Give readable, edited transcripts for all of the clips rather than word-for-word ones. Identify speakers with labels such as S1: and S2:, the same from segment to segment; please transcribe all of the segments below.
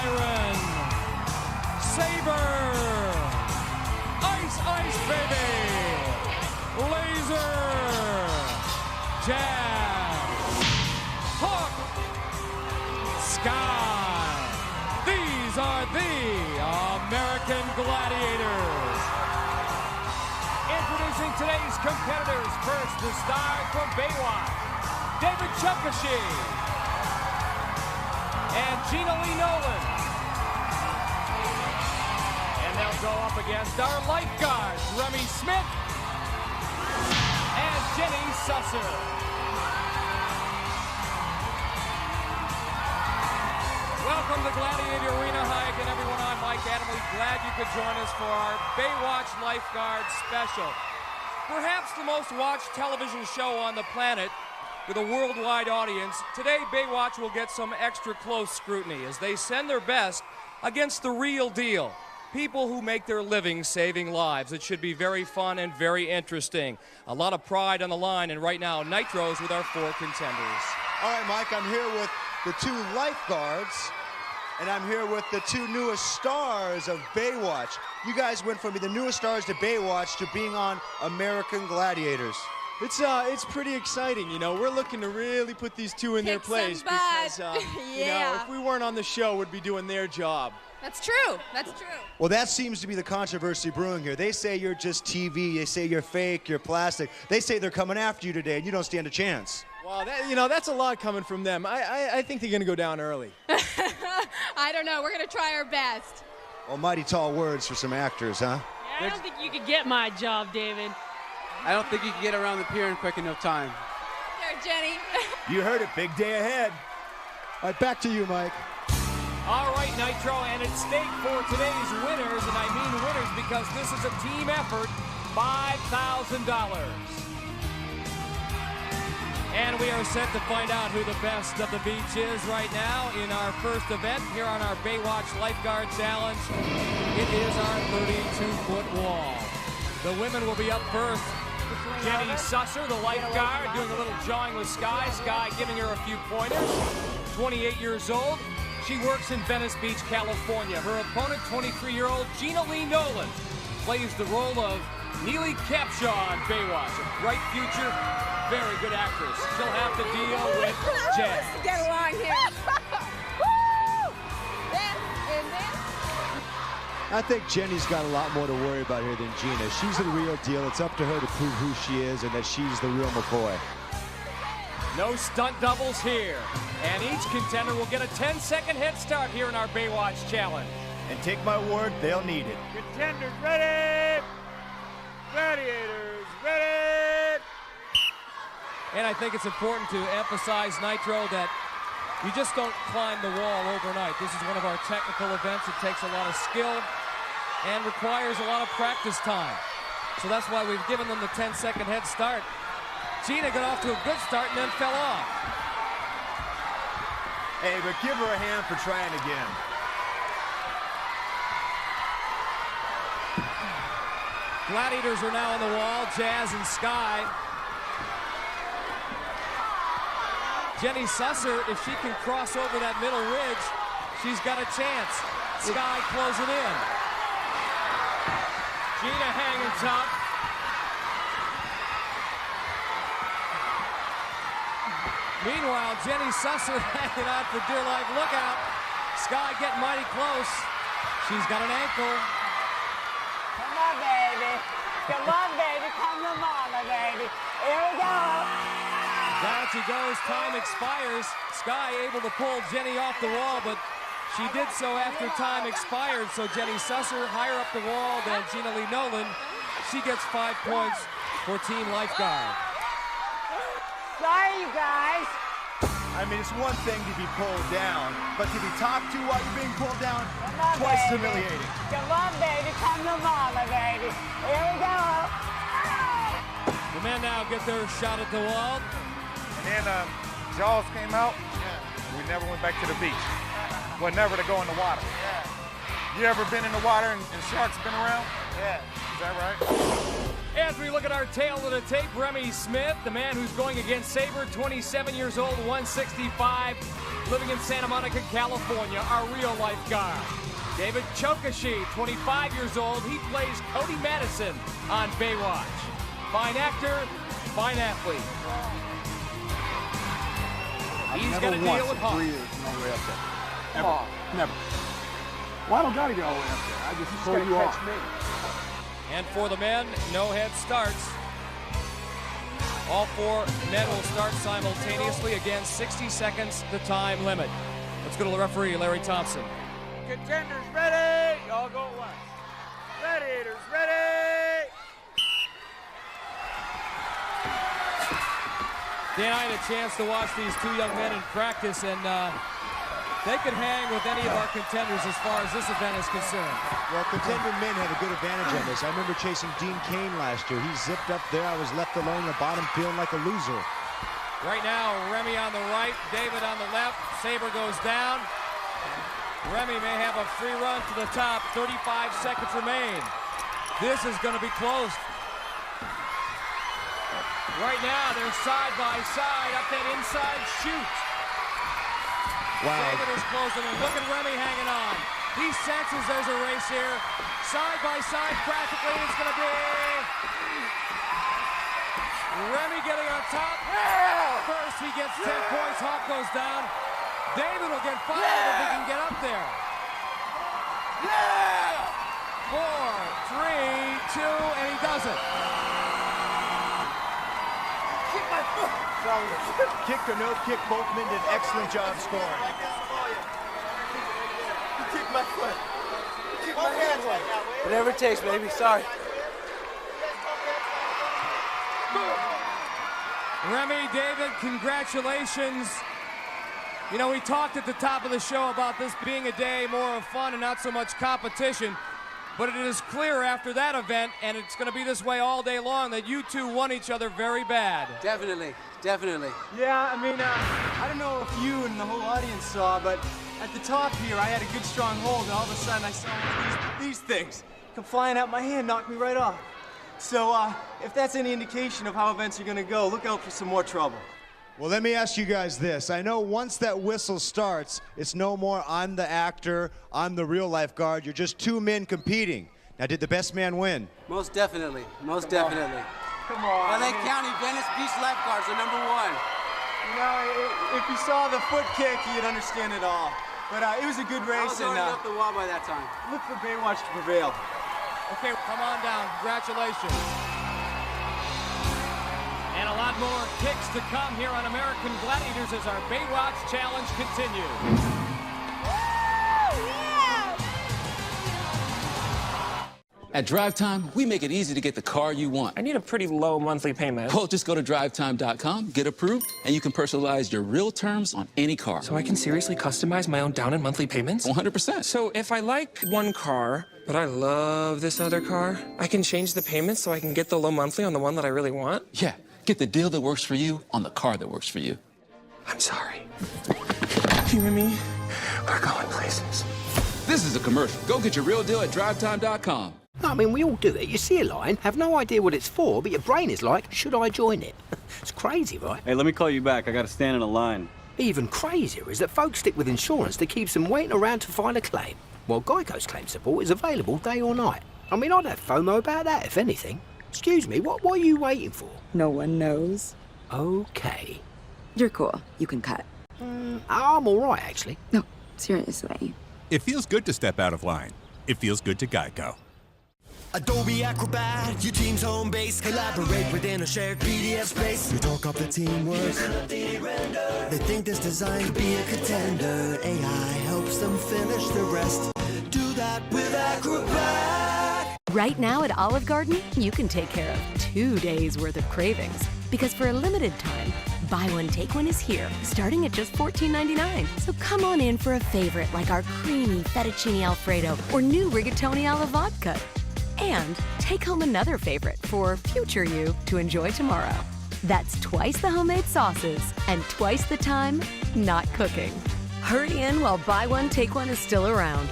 S1: Siren, Saber, Ice Ice Baby, Laser, Jazz, Hawk, Sky. These are the American Gladiators. Introducing today's competitors. First, the star from Baywatch, David Chokachi and Gena Nolin. And they'll go up against our lifeguards, Remy and Jenny Susser. Welcome to Gladiator Arena. Hi again, everyone. I'm Mike Adamley. Glad you could join us for our Baywatch Lifeguard special. Perhaps the most watched television show on the planet with a worldwide audience. Today, Baywatch will get some extra close scrutiny as they send their best against the real deal. People who make their living saving lives. It should be very fun and very interesting. A lot of pride on the line, and right now, Nitro's with our 4 contenders.
S2: All right, Mike, I'm here with the 2 lifeguards, and I'm here with the 2 newest stars of Baywatch. You guys went from being the newest stars to Baywatch to being on American Gladiators.
S3: It's pretty exciting, you know. We're looking to really put these 2 in their place because, you know, if we weren't on the show, we'd be doing their job.
S4: That's true. That's true.
S2: Well, that seems to be the controversy brewing here. They say you're just TV. They say you're fake, you're plastic. They say they're coming after you today, and you don't stand a chance.
S3: Well, that's a lot coming from them. I think they're going to go down early.
S4: I don't know. We're going to try our best.
S2: Well, mighty tall words for some actors, huh?
S5: Yeah, I don't think you could get my job, David.
S6: I don't think you can get around the pier in quick enough time.
S4: There, Jenny.
S2: You heard it. Big day ahead. All right, back to you, Mike.
S1: All right, Nitro, and at stake for today's winners, and I mean winners because this is a team effort, $5,000. And we are set to find out who the best of the beach is right now in our first event here on our Baywatch Lifeguard Challenge. It is our 32-foot wall. The women will be up first. Jenny Susser, the lifeguard, doing a little jawing with Sky. Sky giving her a few pointers. 28 years old. She works in Venice Beach, California. Her opponent, 23-year-old Gena Nolin, plays the role of Neely Capshaw on Baywatch. A bright future, very good actress. She'll have to deal with Jazz.
S4: Let's get along here. Woo! This and this.
S2: I think Jenny's got a lot more to worry about here than Gena. She's the real deal. It's up to her to prove who she is and that she's the real McCoy.
S1: No stunt doubles here. And each contender will get a 10-second head start here in our Baywatch Challenge.
S2: And take my word, they'll need it.
S7: Contenders ready! Gladiators ready!
S1: And I think it's important to emphasize, Nitro, that you just don't climb the wall overnight. This is one of our technical events. It takes a lot of skill and requires a lot of practice time. So that's why we've given them the 10-second head start. Gena got off to a good start and then fell off.
S2: Hey, but give her a hand for trying again.
S1: Gladiators are now on the wall, Jazz and Sky. Jenny Susser, if she can cross over that middle ridge, she's got a chance. Sky closing in. Gena hanging tough. Meanwhile, Jenny Susser hanging on for dear life. Look out. Sky getting mighty close. She's got an ankle.
S5: Come on, baby. Come on, baby. Come to mama, baby. Here we go.
S1: Down she goes. Time expires. Sky able to pull Jenny off the wall, but she did so after time expired. So Jenny Susser higher up the wall than Gena Nolin. She gets 5 points for Team Lifeguard.
S5: Sorry, you guys.
S2: I mean, it's one thing to be pulled down, but to be talked to while you're being pulled down,
S5: Come on,
S2: twice
S5: baby.
S2: humiliating.
S5: Come on, baby. Come to mama, baby. Here we go.
S1: The men now get their shot at the wall.
S7: And then Jaws came out. We never went back to the beach. Well, never to go in the water. You ever been in the water and sharks been around?
S5: Yeah.
S7: Is that right?
S1: As we look at our tail of the tape, Remy Smith, the man who's going against Saber, 27 years old, 165, living in Santa Monica, California, our real lifeguard. David Chokachi, 25 years old, he plays Cody Madison on Baywatch. Fine actor, fine athlete. He's going to deal with Hawk.
S8: 3 years, no way up there. Ever. Never. Well, I don't got to go all the way up there. I just told you off.
S1: And for the men, no head starts. All 4 men will start simultaneously. Again, 60 seconds the time limit. Let's go to the referee, Larry Thompson.
S7: Contenders ready. Y'all go at once. Gladiators ready.
S1: Dan, I had a chance to watch these 2 young men in practice, and they could hang with any of our contenders as far as this event is concerned.
S2: Well, contender men have a good advantage on this. I remember chasing Dean Kane last year. He zipped up there. I was left alone in the bottom feeling like a loser.
S1: Right now, Remy on the right, David on the left. Saber goes down. Remy may have a free run to the top. 35 seconds remain. This is going to be close. Right now, they're side by side up that inside chute.
S2: Wow.
S1: David is closing in. Look at Remy hanging on. He senses there's a race here. Side by side, practically, it's going to be Remy getting on top. First, he gets 10 points. Hawk goes down. David will get 5 if he can get up there. 4, 3, 2, and he doesn't.
S2: Kick or no kick, both men did an excellent job scoring.
S8: You kicked my foot. You kicked my hands right now.
S6: Whatever it takes, baby. Sorry.
S1: Remy, David, congratulations. You know, we talked at the top of the show about this being a day more of fun and not so much competition. But it is clear after that event, and it's going to be this way all day long, that you 2 won each other very bad.
S6: Definitely. Definitely.
S3: Yeah, I mean, I don't know if you and the whole audience saw, but at the top here, I had a good strong hold, and all of a sudden I saw one of these things come flying out my hand, knocked me right off. So, if that's any indication of how events are going to go, look out for some more trouble.
S2: Well, let me ask you guys this. I know once that whistle starts, it's no more I'm the actor, I'm the real lifeguard. You're just 2 men competing. Now, did the best man win?
S6: Most definitely. Most definitely.
S3: Come on.
S6: LA County, Venice Beach Lifeguards are #1.
S3: You know, if you saw the foot kick, you'd understand it all. But it was a good race.
S6: I was already up the wall by that time.
S3: Look for Baywatch to prevail.
S1: Okay, come on down. Congratulations. And a lot more kicks to come here on American Gladiators as our Baywatch Challenge continues.
S9: At Drive Time, we make it easy to get the car you want.
S10: I need a pretty low monthly payment.
S9: Well, just go to drivetime.com, get approved, and you can personalize your real terms on any car.
S10: So I can seriously customize my own down and monthly payments?
S9: 100%.
S10: So if I like one car, but I love this other car, I can change the payments so I can get the low monthly on the one that I really want?
S9: Yeah, get the deal that works for you on the car that works for you.
S10: I'm sorry. You and me, we're going places.
S9: This is a commercial. Go get your real deal at drivetime.com.
S11: I mean, we all do it. You see a line, have no idea what it's for, but your brain is like, should I join it? It's crazy, right?
S12: Hey, let me call you back. I gotta stand in a line.
S11: Even crazier is that folks stick with insurance that keeps them waiting around to file a claim, while Geico's claim support is available day or night. I mean, I'd have FOMO about that, if anything. Excuse me, what are you waiting for?
S13: No one knows.
S11: Okay.
S13: You're cool. You can cut.
S11: I'm all right, actually.
S13: No, seriously.
S14: It feels good to step out of line. It feels good to Geico.
S15: Adobe Acrobat, your team's home base. Collaborate within a shared PDF space. You talk up the teamwork. They think this design could be a contender. AI helps them finish the rest. Do that with Acrobat.
S16: Right now at Olive Garden, you can take care of 2 days worth of cravings. Because for a limited time, buy one, take one is here, starting at just $14.99. So come on in for a favorite like our creamy fettuccine Alfredo or new rigatoni alla vodka. And take home another favorite for future you to enjoy tomorrow. That's twice the homemade sauces and twice the time not cooking. Hurry in while buy one, take one is still around.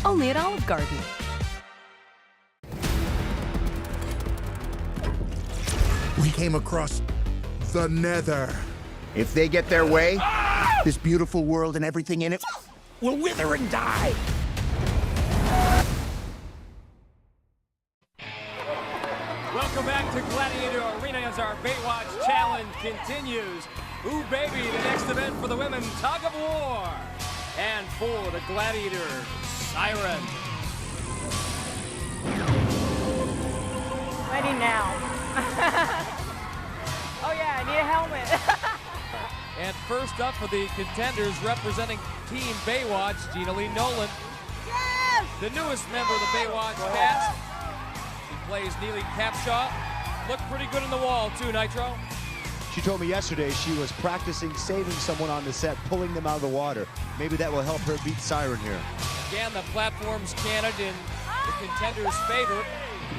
S16: Only at Olive Garden.
S17: we came across the Nether. If they get their way, this beautiful world and everything in it will wither and die.
S1: Welcome back to Gladiator Arena as our Baywatch challenge continues. Ooh, baby, the next event for the women, tug of war. And for the Gladiator, Siren.
S5: Ready now. Oh yeah, I need a helmet.
S1: And first up for the contenders representing Team Baywatch, Gena Nolin.
S4: Yes!
S1: The newest member of the Baywatch cast. She plays Neely Capshaw. Looked pretty good on the wall too, Nitro.
S2: She told me yesterday she was practicing saving someone on the set, pulling them out of the water. Maybe that will help her beat Siren here.
S1: Again, the platform's canted in the contenders' favor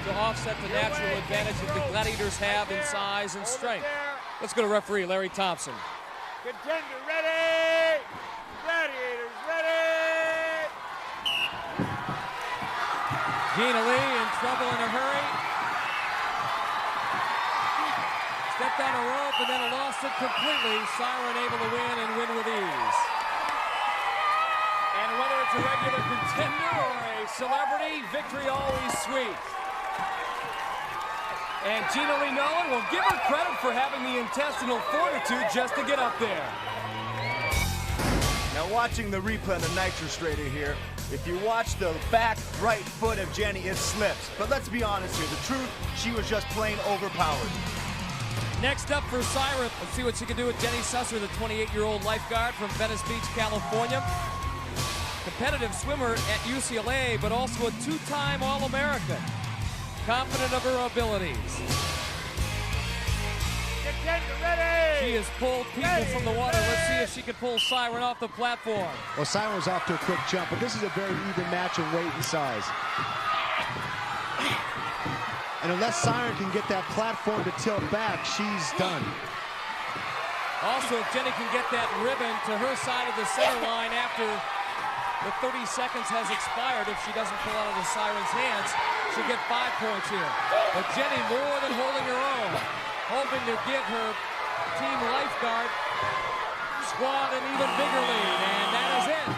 S1: to offset the natural advantage that the Gladiators have in size and strength. Let's go to referee Larry Thompson.
S7: Contender ready! Gladiators ready!
S1: Gena in trouble in a hurry. Stepped on a rope and then lost it completely. Siren able to win and win with ease. And whether it's a regular contender or a celebrity, victory always sweet. And Gena Nolin will give her credit for having the intestinal fortitude just to get up there.
S3: Now watching the replay on the Nitro Strader here, if you watch the back right foot of Jenny, it slips. But let's be honest here, the truth, she was just plain overpowered.
S1: Next up for Siren, let's see what she can do with Jenny Susser, the 28-year-old lifeguard from Venice Beach, California. Competitive swimmer at UCLA, but also a two-time All-American. Confident of her abilities.
S7: Contender ready!
S1: She has pulled people from the water. Let's see if she can pull Siren off the platform.
S2: Well, Siren was off to a quick jump, but this is a very even match in weight and size. And unless Siren can get that platform to tilt back, she's done.
S1: Also, if Jenny can get that ribbon to her side of the center line after the 30 seconds has expired, if she doesn't pull out of the Siren's hands, she'll get 5 points here. But Jenny more than holding her own, hoping to get her team lifeguard squad an even bigger lead, and that is it.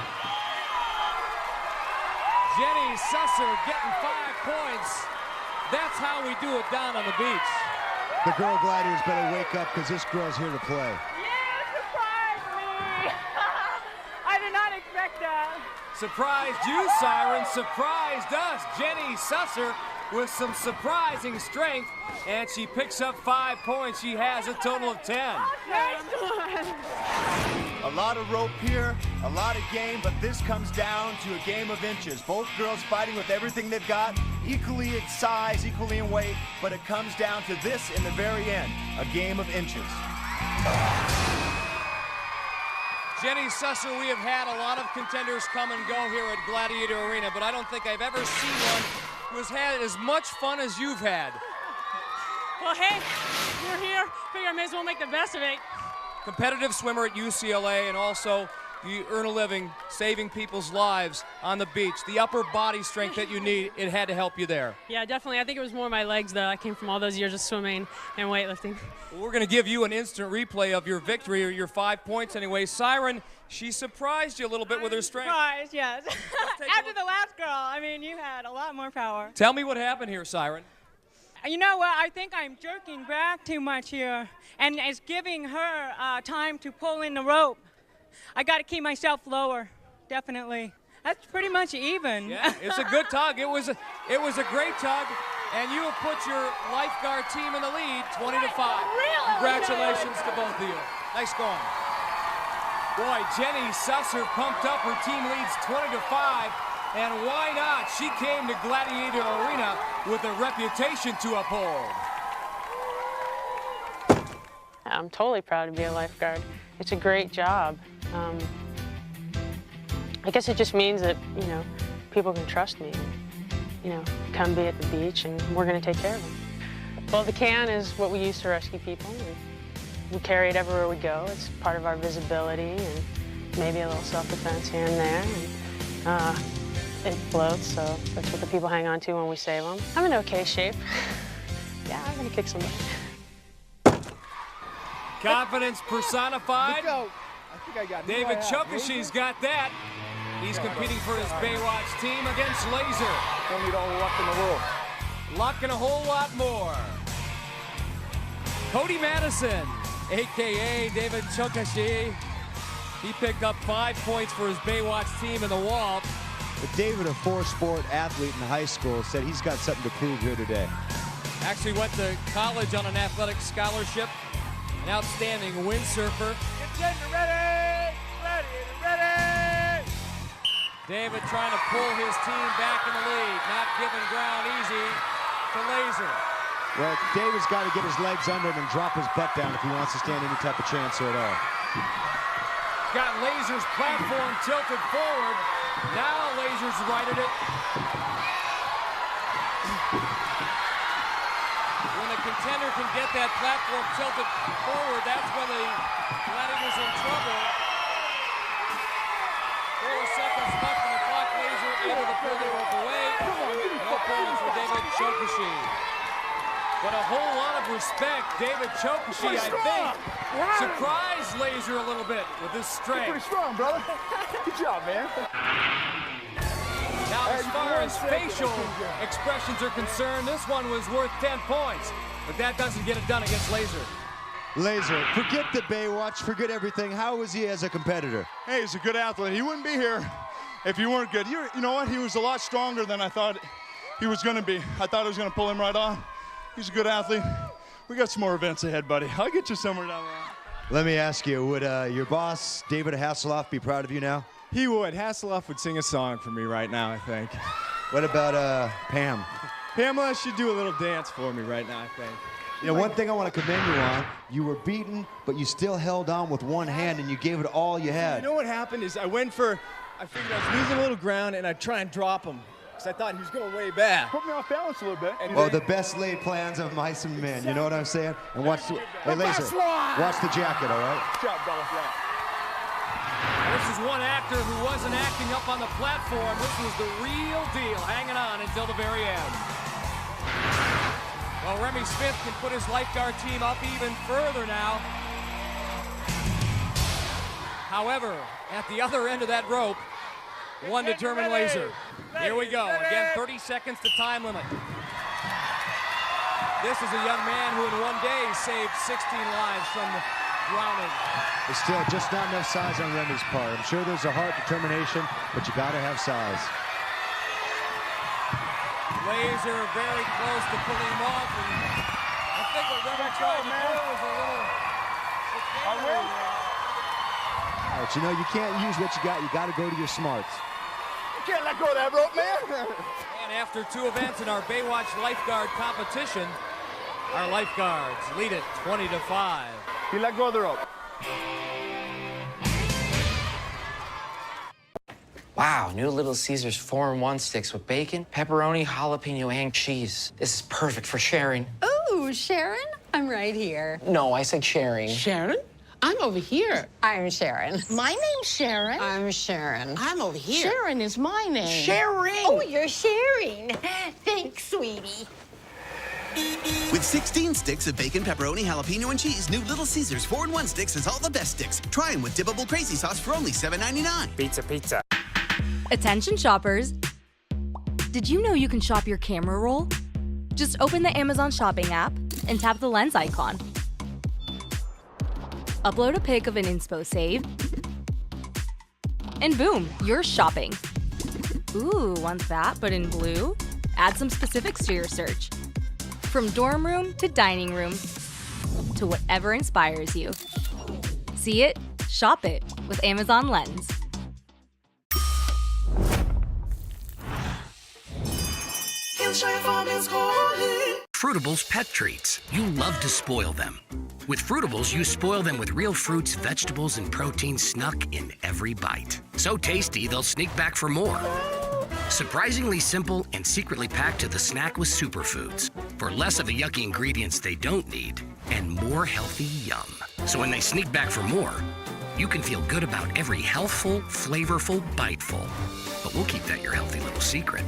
S1: Jenny Susser getting 5 points. That's how we do it down on the beach.
S2: The girl Gladiators better wake up because this girl's here to play.
S5: You surprised me. I did not expect that.
S1: Surprised you, Siren. Surprised us. Jenny Susser with some surprising strength, and she picks up 5 points. She has a total of 10.
S5: Nice one.
S3: A lot of rope here, a lot of game, but this comes down to a game of inches. Both girls fighting with everything they've got, equally in size, equally in weight, but it comes down to this in the very end, a game of inches.
S1: Jenny Susser, we have had a lot of contenders come and go here at Gladiator Arena, but I don't think I've ever seen one who has had as much fun as you've had.
S18: Well, hey, we're here. Figure I may as well make the best of it.
S1: Competitive swimmer at UCLA, and also you earn a living saving people's lives on the beach. The upper body strength that you need, it had to help you there.
S18: Yeah, definitely. I think it was more my legs, though. I came from all those years of swimming and weightlifting.
S1: Well, we're going to give you an instant replay of your victory, or your 5 points anyway. Siren, she surprised you a little bit with her strength.
S18: Surprised, yes. After the last girl, I mean, you had a lot more power.
S1: Tell me what happened here, Siren.
S18: You know what? I think I'm jerking back too much here, and it's giving her time to pull in the rope. I got to keep myself lower, definitely. That's pretty much even.
S1: Yeah, it's a good tug. It was a great tug, and you have put your lifeguard team in the lead, 20-5.
S18: Really?
S1: Congratulations to both of you. Nice going. Boy, Jenny Susser pumped up. Her team leads 20-5. And why not? She came to Gladiator Arena with a reputation to uphold.
S19: I'm totally proud to be a lifeguard. It's a great job. I guess it just means that, you know, people can trust me. You know, come be at the beach and we're going to take care of them. Well, the can is what we use to rescue people. We carry it everywhere we go. It's part of our visibility and maybe a little self-defense here and there. And, it floats, so that's what the people hang on to when we save them. I'm in okay shape. Yeah, I'm gonna kick some butt.
S1: Confidence personified.
S8: Let's go. I think I got
S1: David Chokashi's got that. He's competing for his Baywatch team against Laser.
S8: Don't need all the luck in the world.
S1: Luck and a whole lot more. Cody Madison, a.k.a. David Chokachi. He picked up 5 points for his Baywatch team in the wall.
S2: But David, a four-sport athlete in high school, said he's got something to prove here today.
S1: Actually went to college on an athletic scholarship. An outstanding windsurfer.
S3: Contender ready! Gladiator ready!
S1: David trying to pull his team back in the lead. Not giving ground easy to Laser.
S2: Well, David's got to get his legs under him and drop his butt down if he wants to stand any type of chance here at all.
S1: Got Laser's platform tilted forward. Now Laser's righted it. When the contender can get that platform tilted forward, that's when the Gladiators in trouble. 4 seconds left on the clock. Laser able to pull the rope away. No points for David Chokachi. But a whole lot of respect. David Chokachi, I think, surprised Laser a little bit with his strength.
S8: Pretty strong, brother. Good job, man.
S1: Now, as far as facial expressions are concerned, this one was worth 10 points. But that doesn't get it done against Laser.
S2: Laser, forget the Baywatch, forget everything. How was he as a competitor?
S20: Hey, he's a good athlete. He wouldn't be here if he weren't good. You know what? He was a lot stronger than I thought he was going to be. I thought I was going to pull him right on. He's a good athlete. We got some more events ahead, buddy. I'll get you somewhere down the line.
S2: Let me ask you, would your boss, David Hasselhoff, be proud of you now?
S3: He would. Hasselhoff would sing a song for me right now, I think.
S2: What about Pam?
S3: Pamela should do a little dance for me right now, I think.
S2: You know, one thing I want to commend you on, you were beaten, but you still held on with one hand and you gave it all you had.
S3: You know what happened is I figured I was losing a little ground and I'd try and drop him because I thought he was going way back.
S8: Put me off balance a little bit.
S2: Oh, the best laid plans of mice and men. You know what I'm saying? And watch the, hey, Laser, watch the jacket, all right?
S8: Good job, Bella.
S1: This is one actor who wasn't acting up on the platform. This was the real deal, hanging on until the very end. Well, Remy Smith can put his Lifeguard team up even further now. However, at the other end of that rope, one determined Laser. Here we go. Again, 30 seconds to time limit. This is a young man who in one day saved 16 lives from drowning.
S2: There's still just not enough size on Remy's part. I'm sure there's a heart, determination, but you got to have size.
S1: Laser very close to pulling him off, and I think what Remy tried to do was a little...
S2: But you know, you can't use what you got. You got to go to your smarts.
S8: You can't let go of that rope, man.
S1: And after 2 events in our Baywatch Lifeguard competition, our Lifeguards lead it 20-5.
S8: He let go of the rope.
S21: Wow, new Little Caesars 4-in-1 sticks with bacon, pepperoni, jalapeno, and cheese. This is perfect for sharing.
S22: Ooh, Sharon? I'm right here.
S21: No, I said sharing.
S22: Sharon? I'm over here. I'm Sharon.
S23: My name's Sharon.
S22: I'm Sharon.
S23: I'm over here. Sharon is my name.
S22: Sharing.
S23: Oh, you're sharing. Thanks, sweetie.
S24: With 16 sticks of bacon, pepperoni, jalapeno, and cheese, new Little Caesars 4-in-1 sticks has all the best sticks. Try them with dippable crazy sauce for only $7.99.
S21: Pizza, pizza.
S25: Attention shoppers. Did you know you can shop your camera roll? Just open the Amazon shopping app and tap the lens icon. Upload a pic of an inspo save. And boom, you're shopping. Ooh, want that, but in blue? Add some specifics to your search. From dorm room to dining room to whatever inspires you. See it, shop it with Amazon Lens.
S26: Fruitables pet treats. You love to spoil them. With Fruitables, you spoil them with real fruits, vegetables, and protein snuck in every bite. So tasty, they'll sneak back for more. Surprisingly simple and secretly packed to the snack with superfoods. For less of the yucky ingredients they don't need and more healthy yum. So when they sneak back for more, you can feel good about every healthful, flavorful biteful. But we'll keep that your healthy little secret.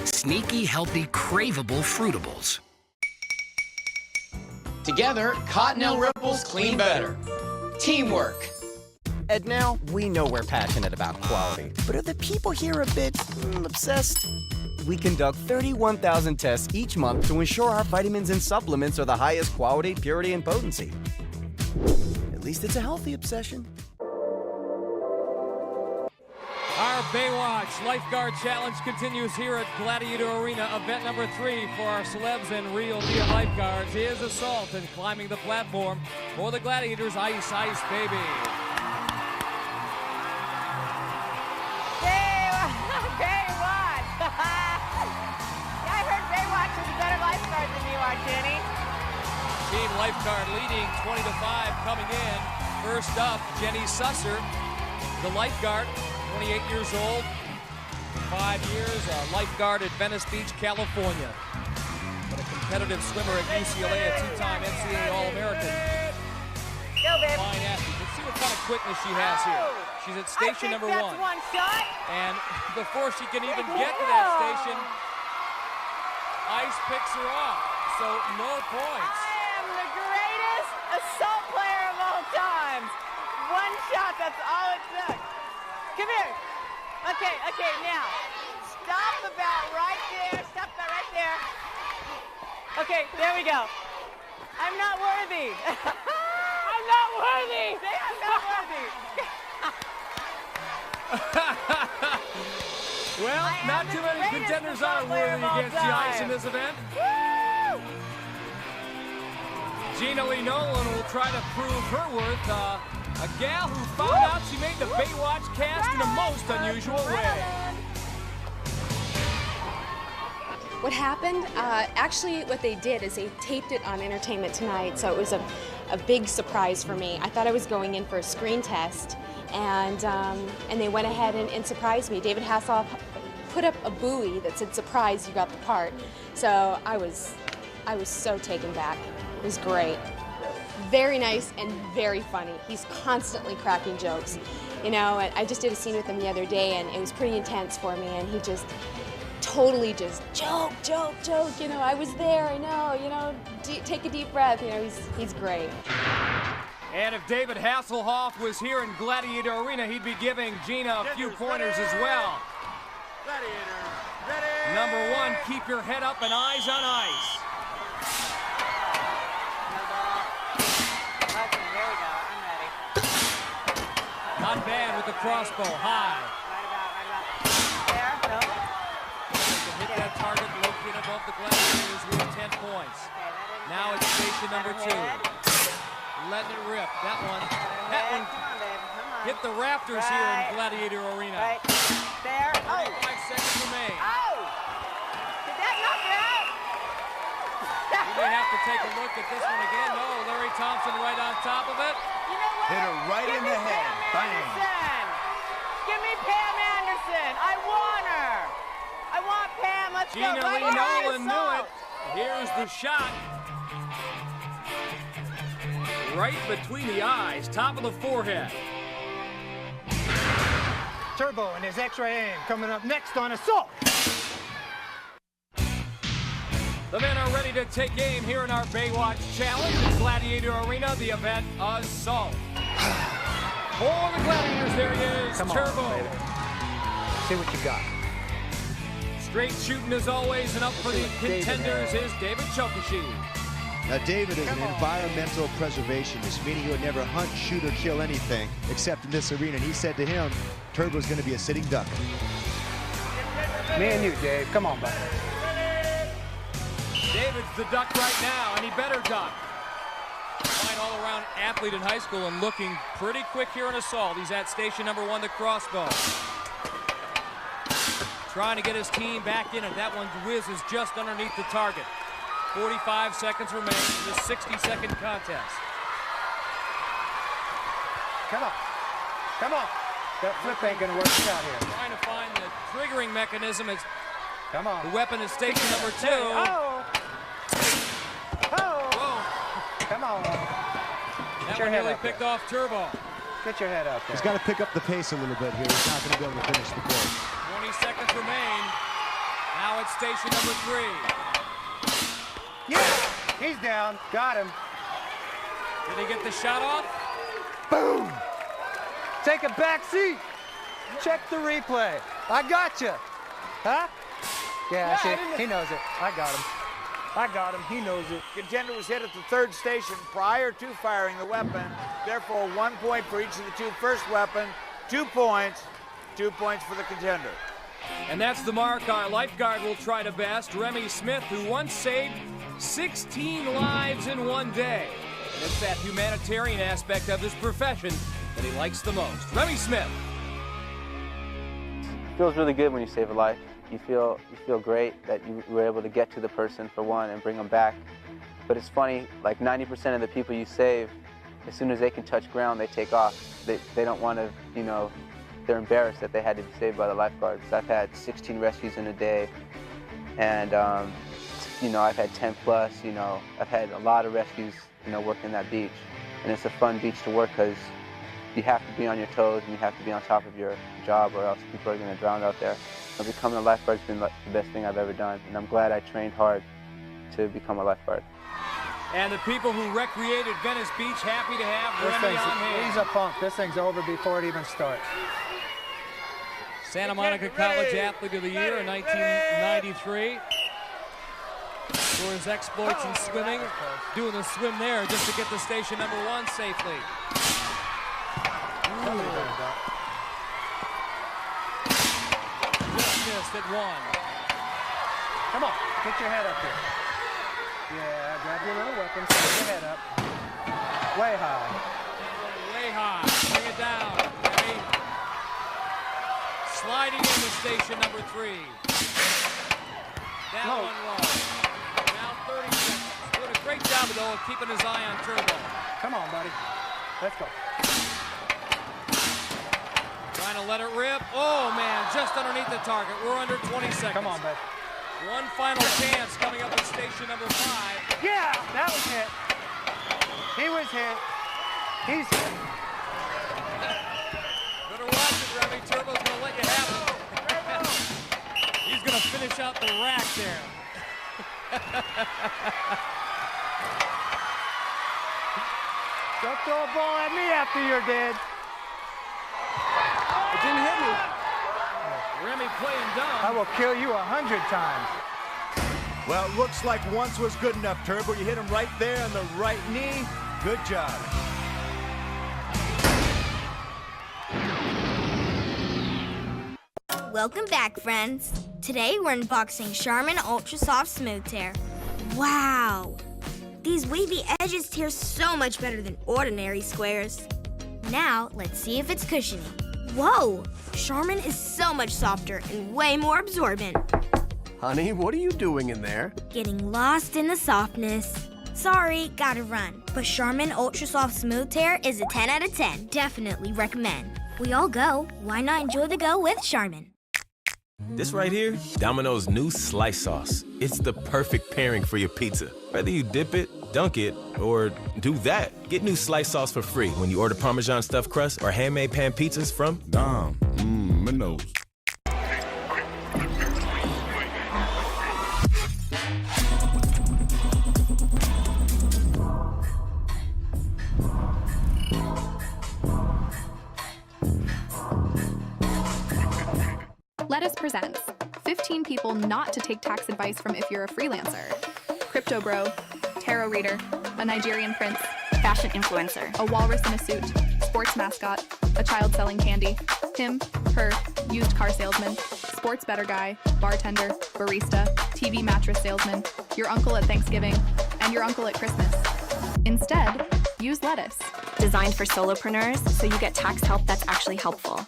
S26: Sneaky, healthy, craveable Fruitables.
S6: Together, Cottonelle ripples clean better. Teamwork.
S9: And now, we know we're passionate about quality, but are the people here a bit obsessed? We conduct 31,000 tests each month to ensure our vitamins and supplements are the highest quality, purity, and potency. At least it's a healthy obsession.
S1: Our Baywatch Lifeguard Challenge continues here at Gladiator Arena. Event number 3 for our celebs and real deal lifeguards is assault and climbing the platform for the Gladiators. Ice, ice, baby.
S4: Baywatch! Yeah, I heard Baywatch is a better lifeguard than you are, Jenny.
S1: Team Lifeguard leading 20-5 coming in. First up, Jenny Susser, the lifeguard, 28 years old, 5 years, a lifeguard at Venice Beach, California. But a competitive swimmer at UCLA, a two-time NCAA All-American.
S4: Go, babe.
S1: Fine athlete. Let's see what kind of quickness she has here. She's at station number 1.
S4: That's one shot.
S1: And before she can even get to that station, Ice picks her off. So no points.
S4: I am the greatest assault player of all time. One shot, that's all it took. Come here. Okay, now. Stop about right there. Stop about right there. Okay, there we go. I'm not worthy. I'm not worthy. Say I'm not worthy.
S1: Well, not too many contenders are worthy against the Ice in this event.
S4: Woo!
S1: Gena Nolin will try to prove her worth. A gal who found out she made the Baywatch cast in a most unusual way.
S10: What happened? Actually, what they did is they taped it on Entertainment Tonight, so it was a big surprise for me. I thought I was going in for a screen test, and they went ahead and surprised me. David Hasselhoff put up a buoy that said, "Surprise, you got the part." So I was so taken back. It was great. Very nice and very funny. He's constantly cracking jokes. You know, I just did a scene with him the other day, and it was pretty intense for me, and he just totally just joke. You know, I was there, I know, you know, take a deep breath. You know, he's great.
S1: And if David Hasselhoff was here in Gladiator Arena, he'd be giving Gena a few pointers as well.
S2: Gladiators, ready!
S1: Number 1, keep your head up and eyes on ice.
S4: Okay, there we go. I'm ready.
S1: Not bad with the crossbow, high.
S4: There, no.
S1: Hit that target located above the Gladiators with 10 points. Now it's station number 2. Letting it rip. That one
S4: Come on, babe. Come on.
S1: hit the rafters here in Gladiator Arena.
S4: Right. There. Oh.
S1: 5 seconds remain.
S4: Oh! Did that knock it out?
S1: You may have to take a look at this one again. No, Larry Thompson right on top of it.
S4: You know what?
S2: Hit her right in the head. Bang.
S4: Anderson. Give me Pam Anderson. I want her. I want Pam. Let's go.
S1: Gena Nolin knew it. Here's the shot. Right between the eyes, top of the forehead.
S11: Turbo and his X-ray aim coming up next on Assault.
S1: The men are ready to take aim here in our Baywatch Challenge at Gladiator Arena, the event Assault. For the Gladiators, there he is,
S11: Come on,
S1: Turbo.
S11: baby. See what you got.
S1: Straight shooting as always, and up for the contenders is David Chokachi.
S2: Now, David is an environmental preservationist, meaning he would never hunt, shoot, or kill anything except in this arena. And he said to him, Turbo's going to be a sitting duck.
S11: Me and you, Dave. Come on, buddy.
S1: David's the duck right now, and he better duck. Fine all-around athlete in high school and looking pretty quick here in Assault. He's at station number 1, the crossbow. Trying to get his team back in, and that one whizzes just underneath the target. 45 seconds remain in the 60-second contest.
S11: Come on. Come on. That flip ain't gonna work out here.
S1: Trying to find the triggering mechanism. It's
S11: Come on.
S1: The weapon is station number 2.
S11: Oh! Oh!
S1: Whoa.
S11: Come on.
S1: That one really picked off Turbo.
S11: Get your head up there.
S2: He's got to pick up the pace a little bit here. He's not going to be able to finish the course.
S1: 20 seconds remain. Now it's station number 3.
S11: Yeah! He's down. Got him.
S1: Did he get the shot off?
S3: Boom! Take a back seat. Check the replay. I got you. Huh? Yeah, see, he knows it. I got him. He knows it.
S11: Contender was hit at the third station prior to firing the weapon. Therefore, 1 point for each of the two first weapon. 2 points. 2 points for the contender.
S1: And that's the mark our lifeguard will try to best, Remy Smith, who once saved 16 lives in one day. And it's that humanitarian aspect of his profession that he likes the most. Remy Smith.
S12: It feels really good when you save a life. You feel great that you were able to get to the person for one and bring them back. But it's funny, like 90% of the people you save, as soon as they can touch ground, they take off. They don't want to, you know, they're embarrassed that they had to be saved by the lifeguards. I've had 16 rescues in a day, and you know, I've had 10 plus. You know, I've had a lot of rescues, you know, working that beach, and it's a fun beach to work because you have to be on your toes and you have to be on top of your job, or else people are going to drown out there. So becoming a lifeguard has been the best thing I've ever done, and I'm glad I trained hard to become a lifeguard.
S1: And the people who recreated Venice Beach happy to have Remy on hand.
S3: He's a punk. This thing's over before it even starts.
S1: Santa Monica College Athlete of the Year in 1993. For his exploits in swimming, doing the swim there just to get to station number 1 safely. Just missed at 1.
S3: Come on, get your head up here. Yeah, grab your little weapons, get your head up. Way high.
S1: Way high. Bring it down. Ready? Sliding into station number 3. Down 1 low. Now 30 seconds. Doing a great job, though, of keeping his eye on Turbo.
S3: Come on, buddy. Let's go.
S1: Trying to let it rip. Oh, man, just underneath the target. We're under 20 seconds.
S3: Come on, bud.
S1: One final chance coming up at station number 5.
S3: Yeah, that was hit. He was hit. He's hit.
S1: Better watch it, Remy. Turbo's going to let you have it. He's going to finish out the rack there.
S3: Don't throw a ball at me after you're dead. It didn't hit me.
S1: Remy playing dumb.
S3: I will kill you 100 times.
S2: Well, it looks like once was good enough, Turbo. You hit him right there on the right knee. Good job.
S13: Welcome back, friends. Today we're unboxing Charmin Ultra Soft Smooth Tear. Wow! These wavy edges tear so much better than ordinary squares. Now, let's see if it's cushiony. Whoa! Charmin is so much softer and way more absorbent.
S14: Honey, what are you doing in there?
S13: Getting lost in the softness. Sorry, gotta run. But Charmin Ultra Soft Smooth Tear is a 10 out of 10. Definitely recommend. We all go. Why not enjoy the go with Charmin?
S15: This right here, Domino's new slice sauce. It's the perfect pairing for your pizza. Whether you dip it, dunk it, or do that. Get new slice sauce for free when you order Parmesan stuffed crust or handmade pan pizzas from Domino's.
S16: Lettuce presents 15 people not to take tax advice from if you're a freelancer. Crypto bro, tarot reader, a Nigerian prince, fashion influencer, a walrus in a suit, sports mascot, a child selling candy, him, her, used car salesman, sports better guy, bartender, barista, TV mattress salesman, your uncle at Thanksgiving, and your uncle at Christmas. Instead, use lettuce.
S17: Designed for solopreneurs, so you get tax help that's actually helpful.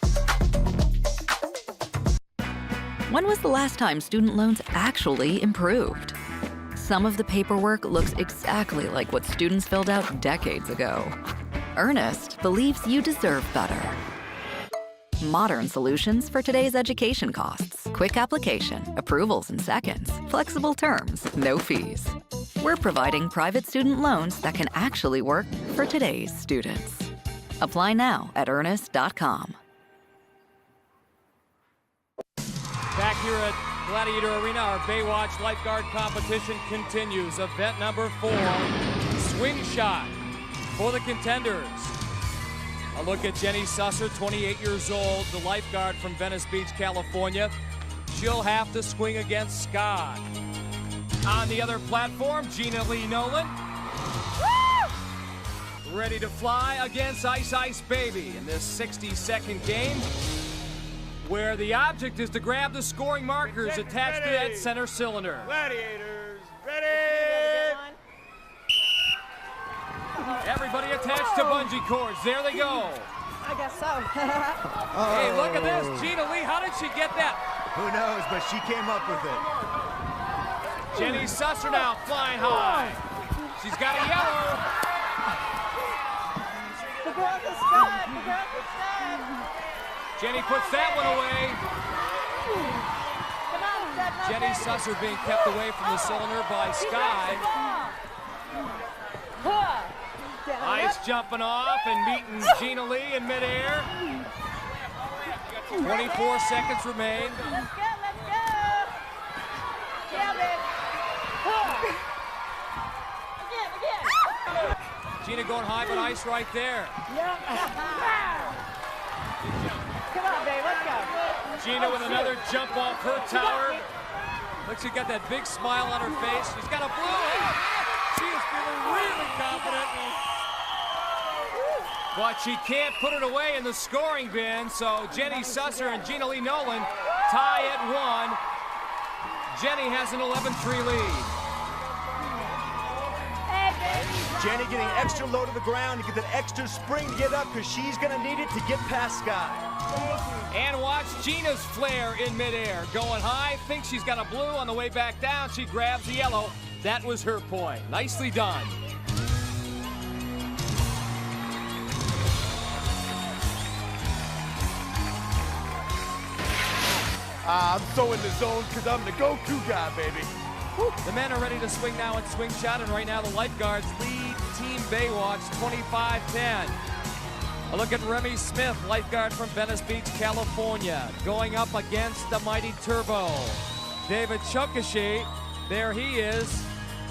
S27: When was the last time student loans actually improved? Some of the paperwork looks exactly like what students filled out decades ago. Earnest believes you deserve better. Modern solutions for today's education costs. Quick application, approvals in seconds, flexible terms, no fees. We're providing private student loans that can actually work for today's students. Apply now at earnest.com.
S1: Back here at Gladiator Arena, our Baywatch lifeguard competition continues. Event number 4, swing shot. For the contenders, a look at Jenny Susser, 28 years old, the lifeguard from Venice Beach, California. She'll have to swing against Scott. On the other platform, Gena Nolin. Ready to fly against Ice Ice Baby in this 60-second game, where the object is to grab the scoring markers attached to that center cylinder.
S11: Gladiators, ready!
S1: Everybody attached to bungee cords. There they go.
S4: I guess so.
S1: Hey, look at this. Gena Lee, how did she get that?
S2: Who knows, but she came up with it.
S1: Jenny Susser now flying high. She's got a yellow.
S4: The girl is stuck. The girl is stuck.
S1: Jenny puts that one away.
S4: Come on, Seth, no
S1: Jenny
S4: baby.
S1: Susser being kept away from the cylinder by Sky. Ice jumping off and meeting Gena Lee in midair. 24 seconds remain.
S4: Let's go, let's go. Yeah, babe. Again.
S1: Gena going high, but Ice right there.
S4: Yeah. Come on, babe, let's go.
S1: Gena with another jump off her tower. Looks she got that big smile on her face. She's got a blue. Oh, she is feeling really confident. But she can't put it away in the scoring bin, so Jenny Susser and Gena Nolin tie at 1. Jenny has an 11-3 lead.
S2: Jenny getting extra low to the ground to get that extra spring to get up because she's going to need it to get past Sky.
S1: And watch Gena's flare in midair. Going high, thinks she's got a blue on the way back down. She grabs the yellow. That was her point. Nicely done.
S14: I'm so in the zone because I'm the go-to guy, baby.
S1: The men are ready to swing now at swing shot, and right now the lifeguards lead Team Baywatch 25-10. A look at Remy Smith, lifeguard from Venice Beach, California, going up against the mighty Turbo. David Chokachi, there he is,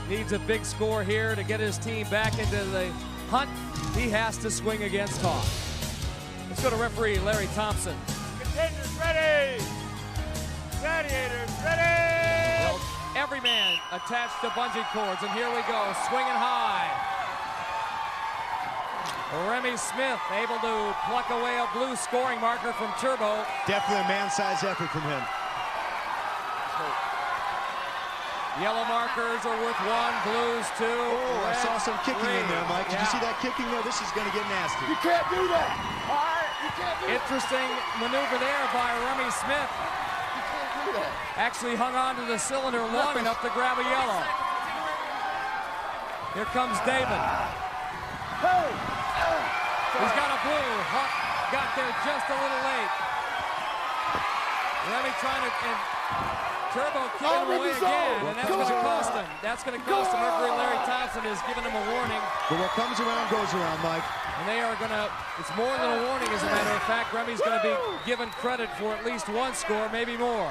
S1: needs a big score here to get his team back into the hunt. He has to swing against Hawk. Let's go to referee Larry Thompson.
S11: Contenders ready! Gladiators ready!
S1: Well, every man attached to bungee cords, and here we go, swinging high. Remy Smith able to pluck away a blue scoring marker from Turbo.
S2: Definitely a man-sized effort from him.
S1: Yellow markers are worth 1, blues 2.
S2: Oh, I saw some kicking in there, Mike. Did you see that kicking there? This is going to get nasty.
S14: You can't do that. All right, you can't do that.
S1: Interesting maneuver there by Remy Smith. Actually hung on to the cylinder long enough to grab a yellow. Here comes David. He's got a blue. Hawk got there just a little late. Remy trying to, and Turbo kicking him away again, and that's going to cost him. That's going to cost him. Referee Larry Thompson has given him a warning.
S2: But what comes around goes around, Mike.
S1: And they are going to, it's more than a warning, as a matter of fact. Remy's going to be given credit for at least 1 score, maybe more.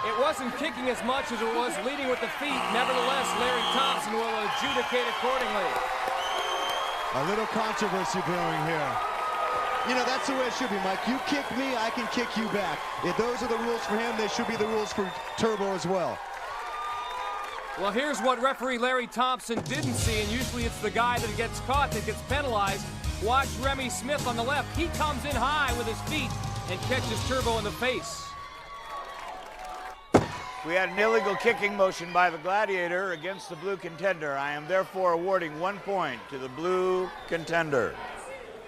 S1: It wasn't kicking as much as it was leading with the feet. Nevertheless, Larry Thompson will adjudicate accordingly.
S2: A little controversy brewing here. You know, that's the way it should be, Mike. You kick me, I can kick you back. If those are the rules for him, they should be the rules for Turbo as well.
S1: Well, here's what referee Larry Thompson didn't see, and usually it's the guy that gets caught that gets penalized. Watch Remy Smith on the left. He comes in high with his feet and catches Turbo in the face.
S11: We had an illegal kicking motion by the Gladiator against the blue contender. I am therefore awarding 1 point to the blue contender.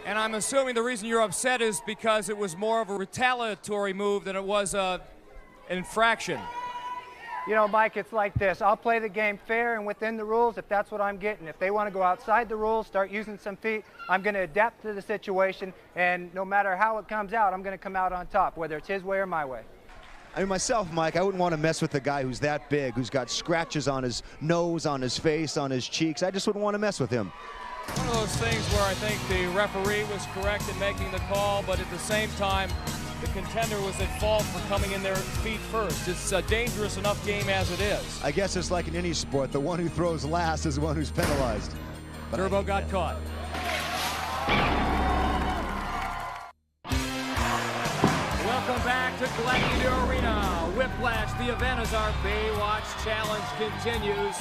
S1: And I'm assuming the reason you're upset is because it was more of a retaliatory move than it was an infraction.
S3: You know, Mike, it's like this. I'll play the game fair and within the rules if that's what I'm getting. If they want to go outside the rules, start using some feet, I'm going to adapt to the situation, and no matter how it comes out, I'm going to come out on top, whether it's his way or my way.
S2: I mean, myself, Mike, I wouldn't want to mess with a guy who's that big, who's got scratches on his nose, on his face, on his cheeks. I just wouldn't want to mess with him.
S1: One of those things where I think the referee was correct in making the call, but at the same time, the contender was at fault for coming in their feet first. It's a dangerous enough game as it is.
S2: I guess it's like in any sport. The one who throws last is the one who's penalized.
S1: Turbo got caught. Welcome back to Gladiator Arena. Whiplash, the event as our Baywatch challenge continues.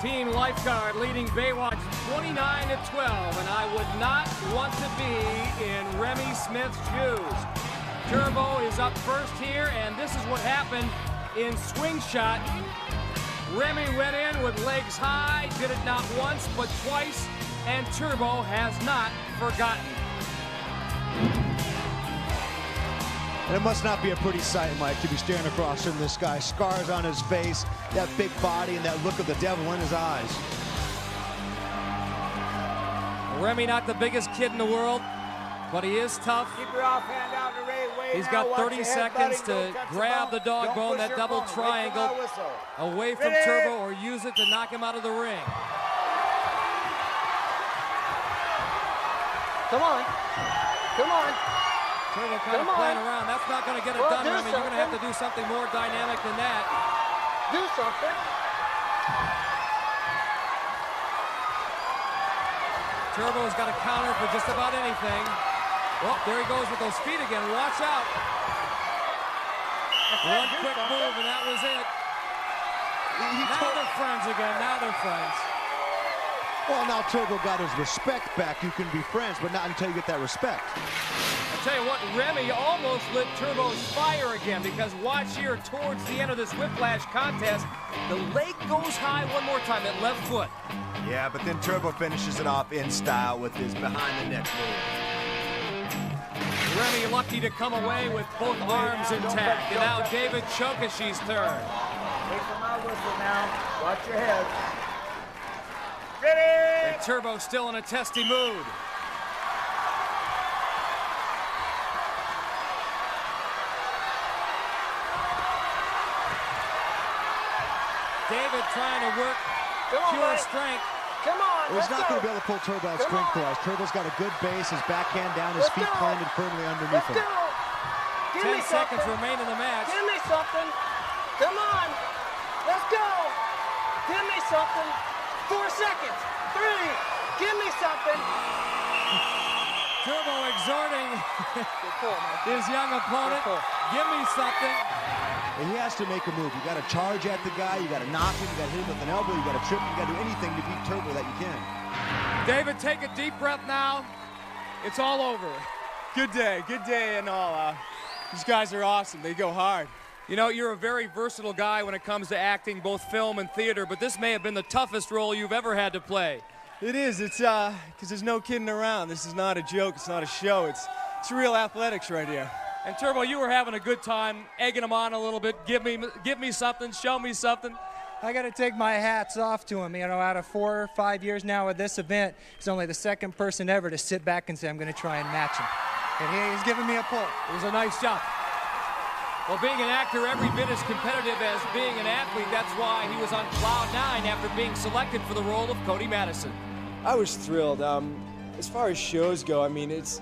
S1: Team Lifeguard leading Baywatch 29-12, and I would not want to be in Remy Smith's shoes. Turbo is up first here, and this is what happened in swing shot. Remy went in with legs high, did it not once but twice, and Turbo has not forgotten.
S2: And it must not be a pretty sight, Mike, to be staring across from this guy. Scars on his face, that big body, and that look of the devil in his eyes.
S1: Remy, not the biggest kid in the world, but he is tough.
S11: Keep your offhand out to Ray.
S1: He's got 30 seconds to grab the dog bone, that double triangle, away from Turbo, or use it to knock him out of the ring.
S3: Come on. Come on.
S1: Turbo kind of playing around. That's not going to get it done, Remy. You're going to have to do something more dynamic than that.
S3: Do something.
S1: Turbo's got a counter for just about anything. Well, there he goes with those feet again. Watch out. One quick move, and that was it. Now they're friends again. Now they're friends.
S2: Well, now Turbo got his respect back. You can be friends, but not until you get that respect.
S1: I tell you what, Remy almost lit Turbo's fire again, because watch here towards the end of this Whiplash contest, the leg goes high one more time, that left foot.
S5: Yeah, but then Turbo finishes it off in style with his behind-the-net move.
S1: Remy lucky to come away with both arms intact. And now David Chokachi's turn.
S11: Take from my whistle now. Watch your head. Ready!
S1: And Turbo still in a testy mood. David trying to work pure strength.
S3: Come on,
S2: He's not going to be able to pull Turbo out strength-wise. Turbo's got a good base, his backhand down, his feet planted firmly underneath him.
S1: 10 seconds remain in the match.
S3: Give me something. Come on. Let's go. Give me something. 4 seconds. 3. Give me something.
S1: Turbo exhorting his young opponent. Give me something.
S2: And he has to make a move. You got to charge at the guy. You got to knock him. You got to hit him with an elbow. You got to trip him. You got to do anything to beat Turbo that you can.
S1: David, take a deep breath now. It's all over.
S3: Good day and all. These guys are awesome. They go hard.
S1: You know, you're a very versatile guy when it comes to acting, both film and theater, but this may have been the toughest role you've ever had to play.
S3: It is. It's because there's no kidding around. This is not a joke. It's not a show. It's real athletics right here.
S1: And Turbo, you were having a good time, egging him on a little bit. Give me something, show me something.
S7: I got to take my hats off to him. You know, out of 4 or 5 years now of this event, he's only the second person ever to sit back and say, I'm going to try and match him. And he's giving me a pull.
S1: It was a nice job. Well, being an actor every bit as competitive as being an athlete, that's why he was on cloud 9 after being selected for the role of Cody Madison.
S3: I was thrilled. As far as shows go, I mean, it's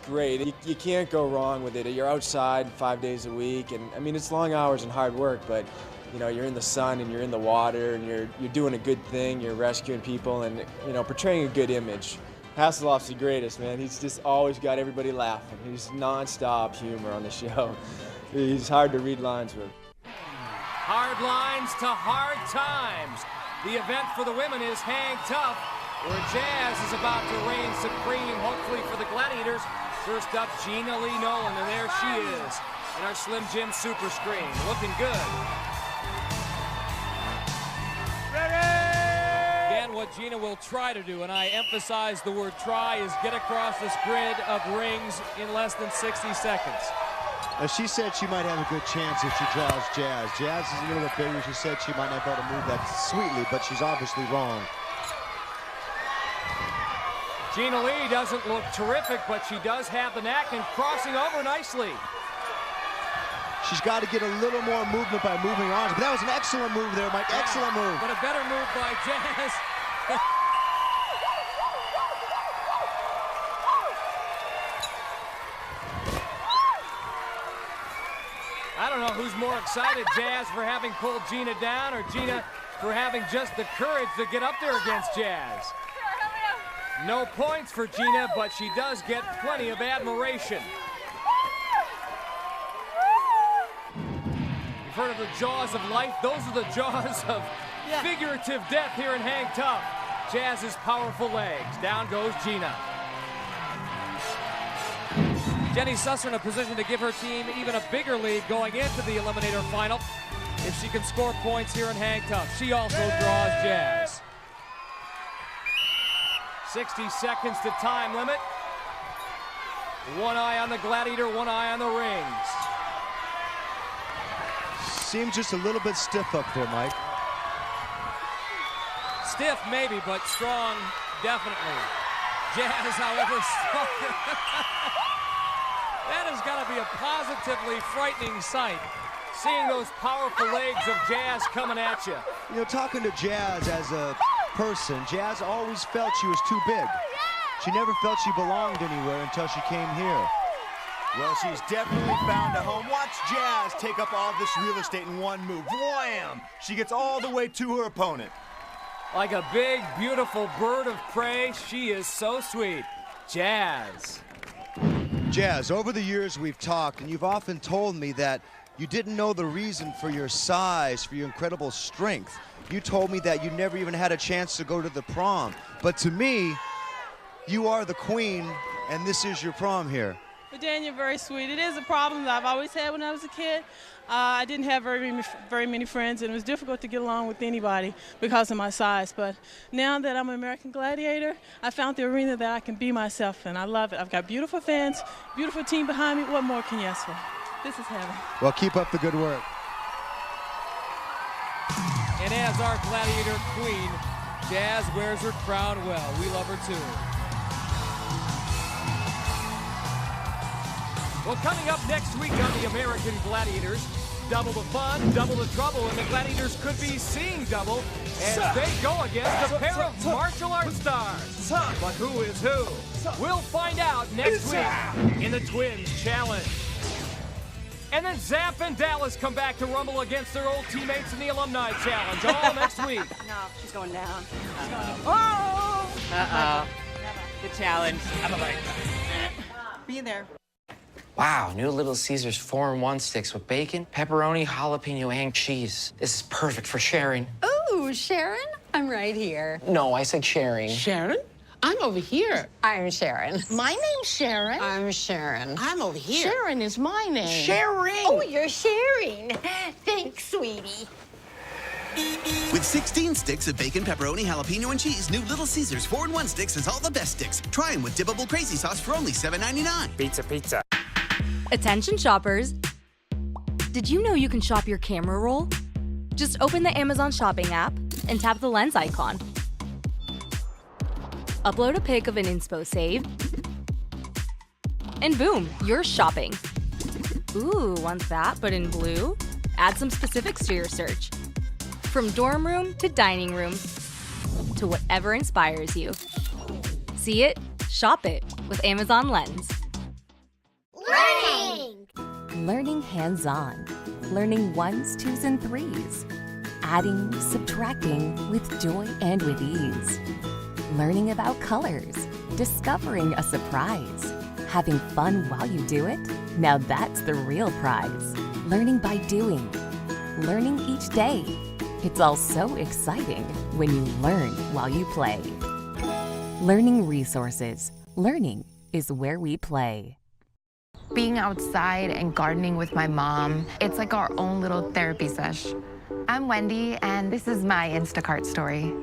S3: great. You can't go wrong with it. You're outside 5 days a week, and I mean, it's long hours and hard work, but you know, you're in the sun and you're in the water and you're doing a good thing. You're rescuing people and, you know, portraying a good image. Hasselhoff's the greatest, man. He's just always got everybody laughing. He's non-stop humor on the show. He's hard to read lines with.
S1: Hard lines to hard times. The event for the women is Hang Tough, where Jazz is about to reign supreme, hopefully for the Gladiators. First up, Gena Nolin, and there she is in our Slim Jim Super Screen, looking good. Again, what Gena will try to do, and I emphasize the word try, is get across this grid of rings in less than 60 seconds.
S2: She said she might have a good chance if she draws Jazz. Jazz is a little bit bigger. She said she might not be able to move that sweetly, but she's obviously wrong.
S1: Gena Lee doesn't look terrific, but she does have the knack and crossing over nicely.
S2: She's got to get a little more movement by moving arms, but that was an excellent move there, Mike. Excellent move.
S1: But a better move by Jazz. I don't know who's more excited, Jazz for having pulled Gena down or Gena for having just the courage to get up there against Jazz. No points for Gena, but she does get plenty of admiration. You've heard of the jaws of life? Those are the jaws of figurative death here in Hang Tough. Jazz's powerful legs. Down goes Gena. Jenny Susser in a position to give her team even a bigger lead going into the Eliminator Final if she can score points here in Hang Tough. She also draws Jazz. 60 seconds to time limit. One eye on the Gladiator, one eye on the rings.
S2: Seems just a little bit stiff up there, Mike.
S1: Stiff maybe, but strong definitely. Jazz, however, stronger. That has got to be a positively frightening sight, seeing those powerful legs of Jazz coming at you.
S2: You know, talking to Jazz as a person, Jazz always felt she was too big. She never felt she belonged anywhere until she came here.
S5: Well, she's definitely found a home. Watch Jazz take up all this real estate in one move. Wham! She gets all the way to her opponent.
S1: Like a big, beautiful bird of prey, she is so sweet. Jazz.
S2: Jazz, over the years we've talked, and you've often told me that you didn't know the reason for your size, for your incredible strength. You told me that you never even had a chance to go to the prom. But to me, you are the queen, and this is your prom here.
S8: But Dan, you're very sweet. It is a problem that I've always had when I was a kid. I didn't have very many friends, and it was difficult to get along with anybody because of my size. But now that I'm an American Gladiator, I found the arena that I can be myself, and I love it. I've got beautiful fans, beautiful team behind me. What more can you ask for? This is heaven.
S2: Well, keep up the good work.
S1: And as our Gladiator queen, Jazz wears her crown well. We love her too. Well, coming up next week on the American Gladiators, double the fun, double the trouble, and the Gladiators could be seeing double as they go against a pair of martial arts stars. But who is who? We'll find out next week in the Twins Challenge. And then Zap and Dallas come back to rumble against their old teammates in the Alumni Challenge, all next week.
S4: No, she's going down.
S8: Oh!
S4: Uh-oh. The challenge. Be there.
S21: Wow, new Little Caesars 4-in-1 sticks with bacon, pepperoni, jalapeno, and cheese. This is perfect for sharing.
S18: Ooh, Sharon? I'm right here.
S21: No, I said sharing.
S18: Sharon? I'm over here. I'm Sharon.
S19: My name's Sharon.
S18: I'm Sharon.
S19: I'm over here. Sharon is my name.
S18: Sharing.
S19: Oh, you're sharing. Thanks, sweetie.
S20: With 16 sticks of bacon, pepperoni, jalapeno, and cheese, new Little Caesars 4-in-1 sticks has all the best sticks. Try them with dippable crazy sauce for only $7.99.
S21: Pizza, pizza.
S25: Attention shoppers. Did you know you can shop your camera roll? Just open the Amazon shopping app and tap the lens icon. Upload a pic of an inspo save, and boom, you're shopping. Ooh, want that, but in blue? Add some specifics to your search. From dorm room to dining room to whatever inspires you. See it, shop it with Amazon Lens.
S19: Learning!
S22: Learning hands-on. Learning ones, twos, and threes. Adding, subtracting with joy and with ease. Learning about colors. Discovering a surprise. Having fun while you do it? Now that's the real prize. Learning by doing. Learning each day. It's all so exciting when you learn while you play. Learning resources. Learning is where we play.
S23: Being outside and gardening with my mom, it's like our own little therapy sesh. I'm Wendy, and this is my Instacart story.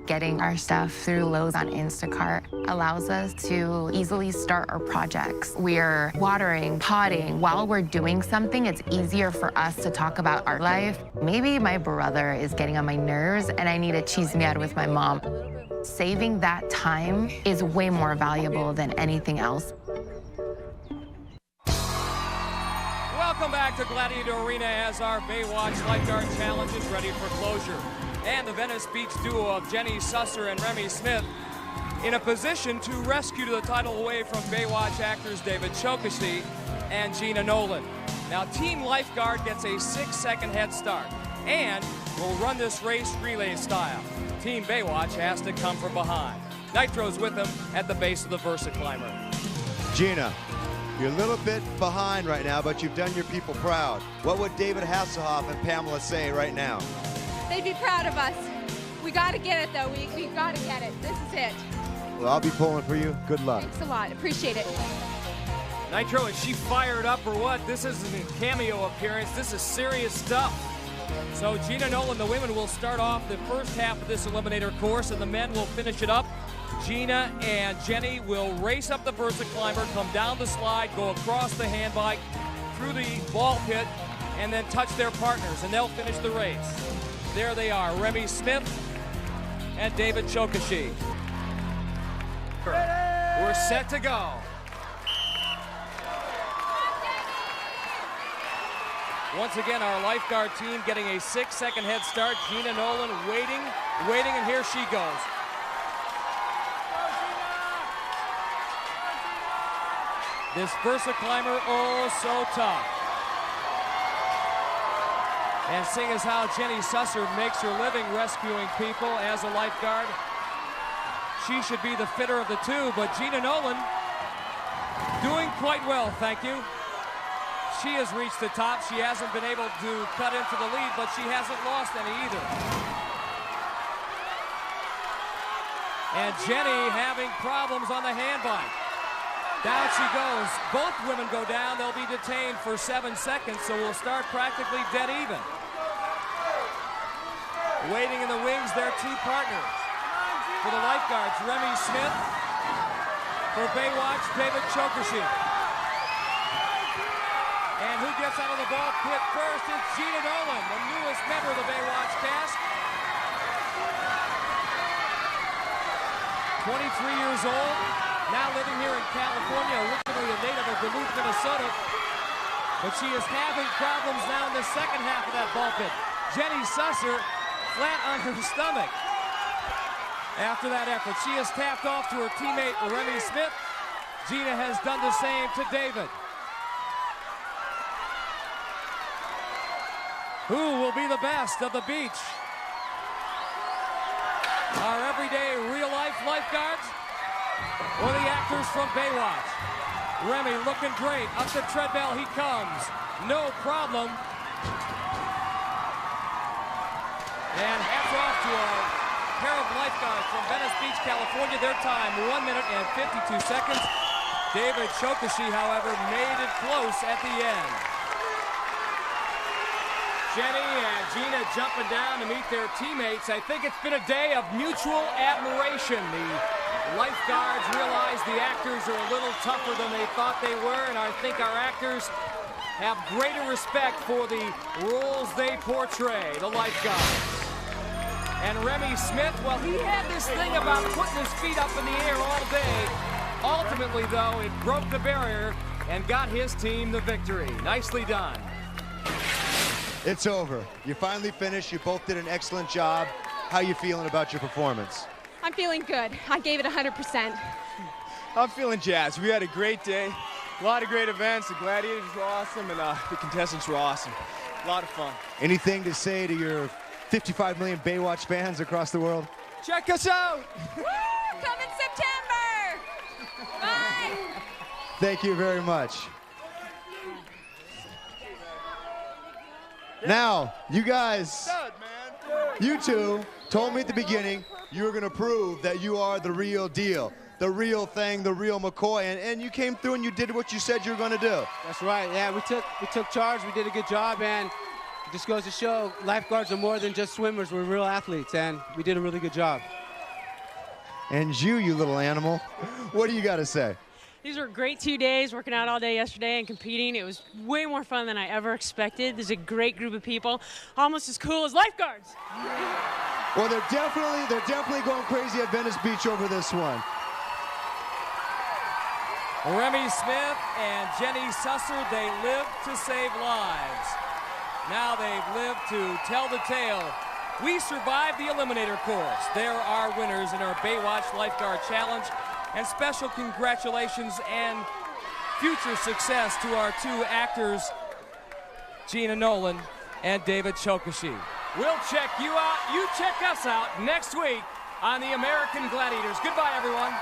S23: Getting our stuff through Lowe's on Instacart allows us to easily start our projects. We're watering, potting. While we're doing something, it's easier for us to talk about our life. Maybe my brother is getting on my nerves, and I need to chismear with my mom. Saving that time is way more valuable than anything else.
S1: Welcome back to Gladiator Arena as our Baywatch Lifeguard Challenge is ready for closure. And the Venice Beach duo of Jenny Susser and Remy Smith in a position to rescue the title away from Baywatch actors David Chokachi and Gena Nolin. Now, Team Lifeguard gets a 6-second head start and will run this race relay style. Team Baywatch has to come from behind. Nitro's with him at the base of the Versa Climber.
S2: Gena, you're a little bit behind right now, but you've done your people proud. What would David Hasselhoff and Pamela say right now?
S6: They'd be proud of us. We got to get it, though. We got to get it. This is it.
S2: Well, I'll be pulling for you. Good luck.
S6: Thanks a lot. Appreciate it.
S1: Nitro, is she fired up or what? This isn't a cameo appearance. This is serious stuff. So Gena, Nolin, the women will start off the first half of this eliminator course, and the men will finish it up. Gena and Jenny will race up the Versa Climber, come down the slide, go across the handbike, through the ball pit, and then touch their partners, and they'll finish the race. There they are, Remy Smith and David Chokachi. We're set to go. Once again, our lifeguard team getting a 6-second head start. Gena, Nolin waiting, and here she goes. This Versa Climber, oh so tough. And seeing as how Jenny Susser makes her living rescuing people as a lifeguard, she should be the fitter of the two, but Gena Nolin doing quite well, thank you. She has reached the top. She hasn't been able to cut into the lead, but she hasn't lost any either. And Jenny having problems on the handbike. Down she goes. Both women go down. They'll be detained for 7 seconds, so we'll start practically dead even. Waiting in the wings, their two partners. For the lifeguards, Remy Smith. For Baywatch, David Chokachi. And who gets out of the ball pit first? It's Gena Nolin, the newest member of the Baywatch cast. 23 years old, now living here in California, originally a native of Duluth, Minnesota. But she is having problems now in the second half of that ball pit. Jenny Susser flat on her stomach after that effort. She has tapped off to her teammate Remy Smith. Gena has done the same to David. Who will be the best of the beach? Our everyday real-life lifeguards or the actors from Baywatch? Remy looking great. Up the treadmill he comes. No problem. And hats off to a pair of lifeguards from Venice Beach, California. Their time, 1 minute and 52 seconds. David Chokachi, however, made it close at the end. Jenny and Gena jumping down to meet their teammates. I think it's been a day of mutual admiration. The lifeguards realize the actors are a little tougher than they thought they were, and I think our actors have greater respect for the roles they portray, the lifeguards. And Remy Smith, well, he had this thing about putting his feet up in the air all day. Ultimately, though, it broke the barrier and got his team the victory. Nicely done.
S2: It's over. You finally finished. You both did an excellent job. How you feeling about your performance?
S6: I'm feeling good. I gave it 100%.
S3: I'm feeling jazzed. We had a great day. A lot of great events. The Gladiators were awesome, and the contestants were awesome. A lot of fun.
S2: Anything to say to your 55 million Baywatch fans across the world?
S3: Check us out!
S6: Woo! Come in September! Bye!
S2: Thank you very much. Now, you guys, you two told me at the beginning you were going to prove that you are the real deal, the real thing, the real McCoy, and you came through and you did what you said you were going to do.
S9: That's right. Yeah, we took charge. We did a good job, and it just goes to show lifeguards are more than just swimmers. We're real athletes, and we did a really good job.
S2: And you little animal, what do you got to say?
S10: These were great 2 days, working out all day yesterday and competing. It was way more fun than I ever expected. There's a great group of people, almost as cool as lifeguards.
S2: Well, they're definitely going crazy at Venice Beach over this one.
S1: Remy Smith and Jenny Susser, they lived to save lives. Now they've lived to tell the tale. We survived the eliminator course. There are winners in our Baywatch Lifeguard Challenge. And special congratulations and future success to our two actors, Gena Nolin and David Chokachi. We'll check you out, you check us out next week on the American Gladiators. Goodbye, everyone.